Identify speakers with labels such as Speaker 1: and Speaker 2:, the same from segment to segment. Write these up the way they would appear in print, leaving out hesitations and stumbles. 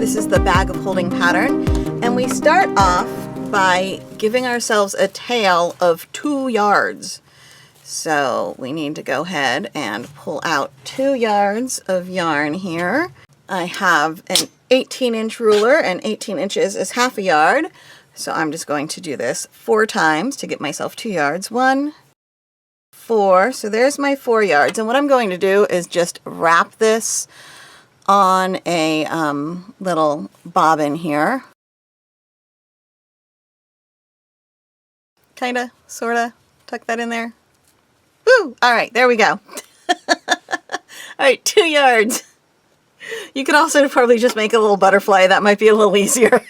Speaker 1: This is the bag of holding pattern, and we start off by giving ourselves a tail of 2 yards. So we need to go ahead and pull out 2 yards of yarn here. I have an 18-inch ruler, and 18 inches is half a yard. So I'm just going to do this 4 times to get myself 2 yards. 1, 4, so there's my 4 yards. And what I'm going to do is just wrap this on a little bobbin here. Kinda, sorta, tuck that in there. Woo! Alright, there we go. Alright, 2 yards. You could also probably just make a little butterfly. That might be a little easier.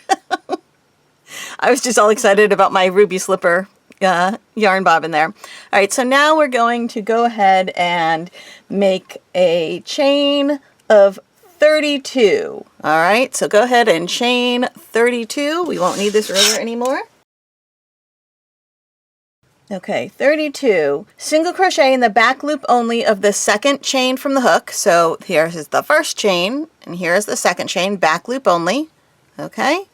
Speaker 1: I was just all excited about my ruby slipper yarn bobbin there. Alright, so now we're going to go ahead and make a chain of 32. Alright, so go ahead and chain 32. We won't need this ruler anymore. Okay, 32. Single crochet in the back loop only of the second chain from the hook. So here is the first chain, and here is the second chain, back loop only. Okay.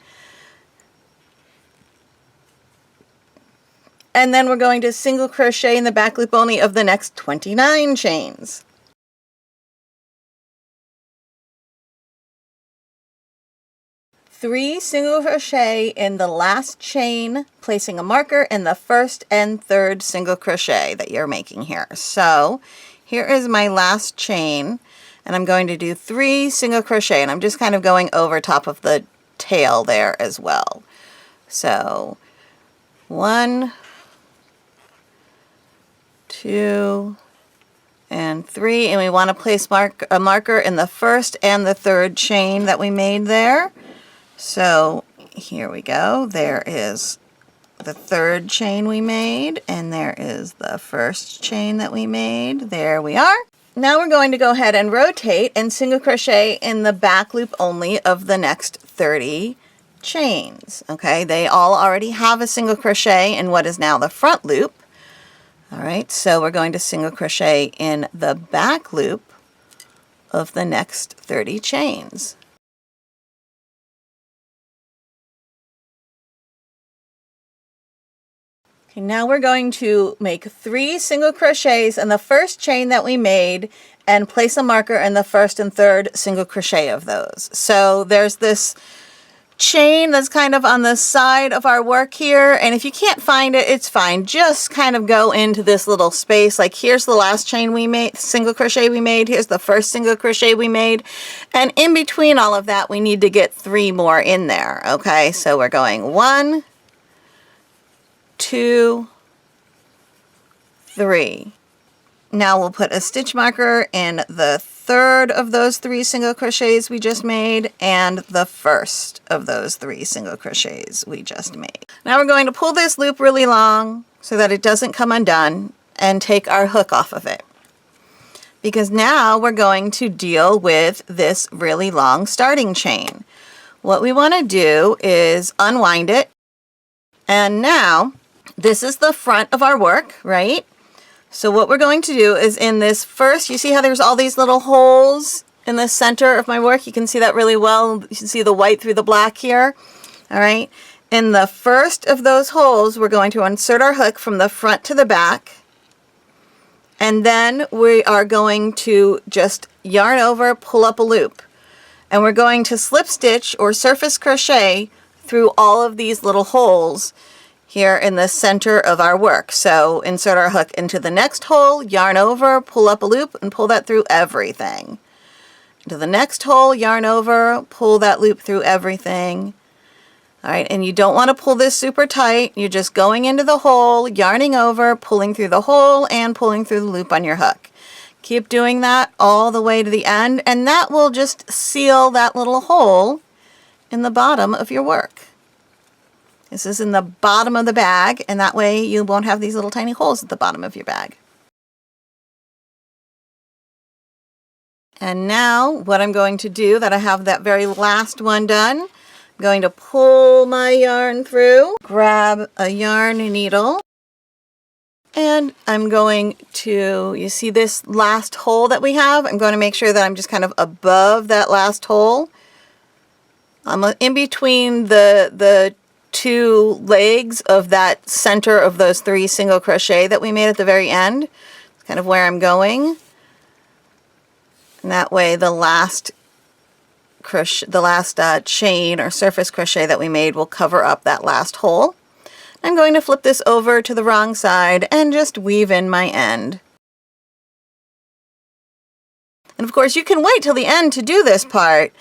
Speaker 1: And then we're going to single crochet in the back loop only of the next 29 chains. Three single crochet in the last chain, placing a marker in the first and third single crochet that you're making here. So here is my last chain, and I'm going to do 3 single crochet, and I'm just kind of going over top of the tail there as well. So 1, 2, and 3, and we want to place a marker in the first and the third chain that we made there. So here we go. There is the third chain we made, and there is the first chain that we made. There we are. Now we're going to go ahead and rotate and single crochet in the back loop only of the next 30 chains. Okay, they all already have a single crochet in what is now the front loop. All right, so we're going to single crochet in the back loop of the next 30 chains. Okay, now we're going to make 3 single crochets in the first chain that we made and place a marker in the first and third single crochet of those. So there's this chain that's kind of on the side of our work here, and if you can't find it, it's fine. Just kind of go into this little space. Like here's the last chain we made, single crochet we made, here's the first single crochet we made, and in between all of that we need to get 3 more in there. Okay, so we're going 1, 2, 3. Now we'll put a stitch marker in the third of those 3 single crochets we just made and the first of those 3 single crochets we just made. Now we're going to pull this loop really long so that it doesn't come undone and take our hook off of it. Because now we're going to deal with this really long starting chain. What we want to do is unwind it, and now this is the front of our work, right? So what we're going to do is in this first, you see how there's all these little holes in the center of my work? You can see that really well. You can see the white through the black here. All right. In the first of those holes, we're going to insert our hook from the front to the back. And then we are going to just yarn over, pull up a loop. And we're going to slip stitch or surface crochet through all of these little holes here in the center of our work. So insert our hook into the next hole, yarn over, pull up a loop, and pull that through everything. Into the next hole, yarn over, pull that loop through everything. All right, and you don't want to pull this super tight. You're just going into the hole, yarning over, pulling through the hole, and pulling through the loop on your hook. Keep doing that all the way to the end, and that will just seal that little hole in the bottom of your work. This is in the bottom of the bag, and that way you won't have these little tiny holes at the bottom of your bag. And now what I'm going to do, that I have that very last one done, I'm going to pull my yarn through, grab a yarn needle, and I'm going to, you see this last hole that we have? I'm going to make sure that I'm just kind of above that last hole. I'm in between the two legs of that center of those 3 single crochet that we made at the very end. It's kind of where I'm going. And that way the last crochet, chain or surface crochet that we made will cover up that last hole. I'm going to flip this over to the wrong side and just weave in my end. And of course you can wait till the end to do this part,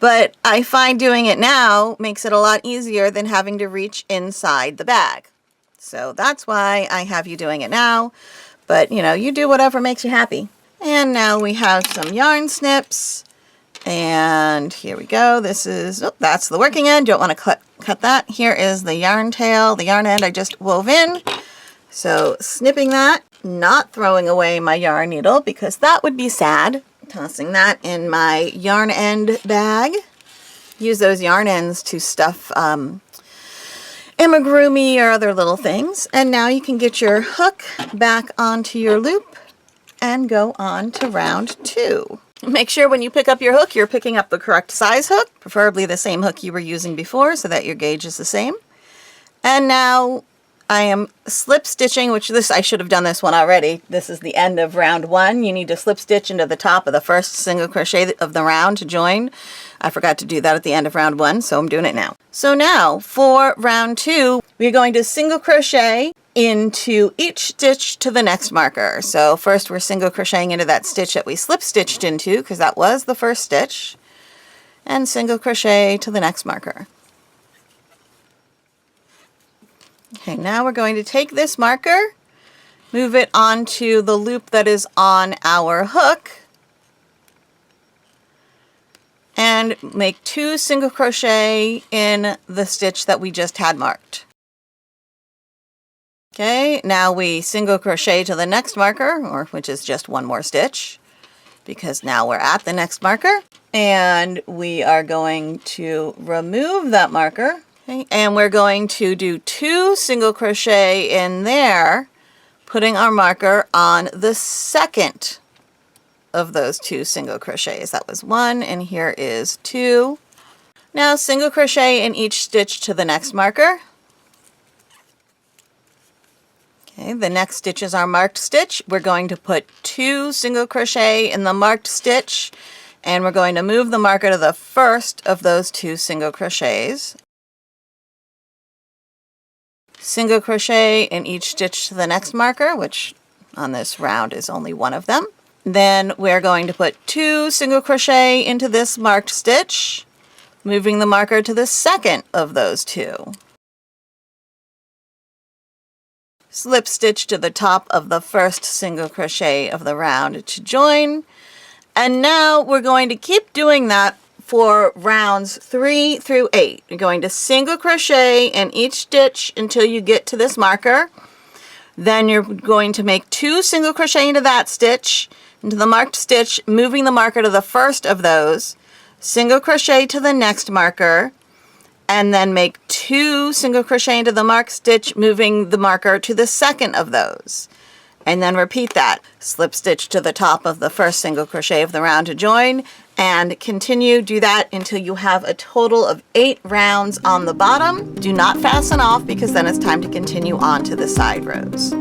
Speaker 1: but I find doing it now makes it a lot easier than having to reach inside the bag. So that's why I have you doing it now, but you know, you do whatever makes you happy. And now we have some yarn snips, and here we go. This is, oh, that's the working end. Don't want to cut that. Here is the yarn tail, the yarn end I just wove in. So snipping that, not throwing away my yarn needle because that would be sad. Tossing that in my yarn end bag. Use those yarn ends to stuff amigurumi or other little things. And now you can get your hook back onto your loop and go on to round 2. Make sure when you pick up your hook, you're picking up the correct size hook, preferably the same hook you were using before so that your gauge is the same. And now I am slip stitching, which I should have done this one already. This is the end of round 1. You need to slip stitch into the top of the first single crochet of the round to join. I forgot to do that at the end of round 1, so I'm doing it now. So now for round 2, we're going to single crochet into each stitch to the next marker. So first we're single crocheting into that stitch that we slip stitched into, because that was the first stitch, and single crochet to the next marker. Okay, now we're going to take this marker, move it onto the loop that is on our hook, and make 2 single crochet in the stitch that we just had marked. Okay, now we single crochet to the next marker, or which is just one more stitch, because now we're at the next marker, and we are going to remove that marker. Okay, and we're going to do 2 single crochet in there, putting our marker on the second of those 2 single crochets. That was 1, and here is 2. Now single crochet in each stitch to the next marker. Okay, the next stitch is our marked stitch. We're going to put 2 single crochet in the marked stitch, and we're going to move the marker to the first of those 2 single crochets. Single crochet in each stitch to the next marker, which on this round is only one of them. Then we're going to put 2 single crochet into this marked stitch, moving the marker to the second of those 2. Slip stitch to the top of the first single crochet of the round to join. And now we're going to keep doing that for rounds 3 through 8. You're going to single crochet in each stitch until you get to this marker. Then you're going to make 2 single crochet into that stitch, into the marked stitch, moving the marker to the first of those, single crochet to the next marker, and then make 2 single crochet into the marked stitch, moving the marker to the second of those. And then repeat that. Slip stitch to the top of the first single crochet of the round to join, and continue. Do that until you have a total of 8 rounds on the bottom. Do not fasten off because then it's time to continue on to the side rows.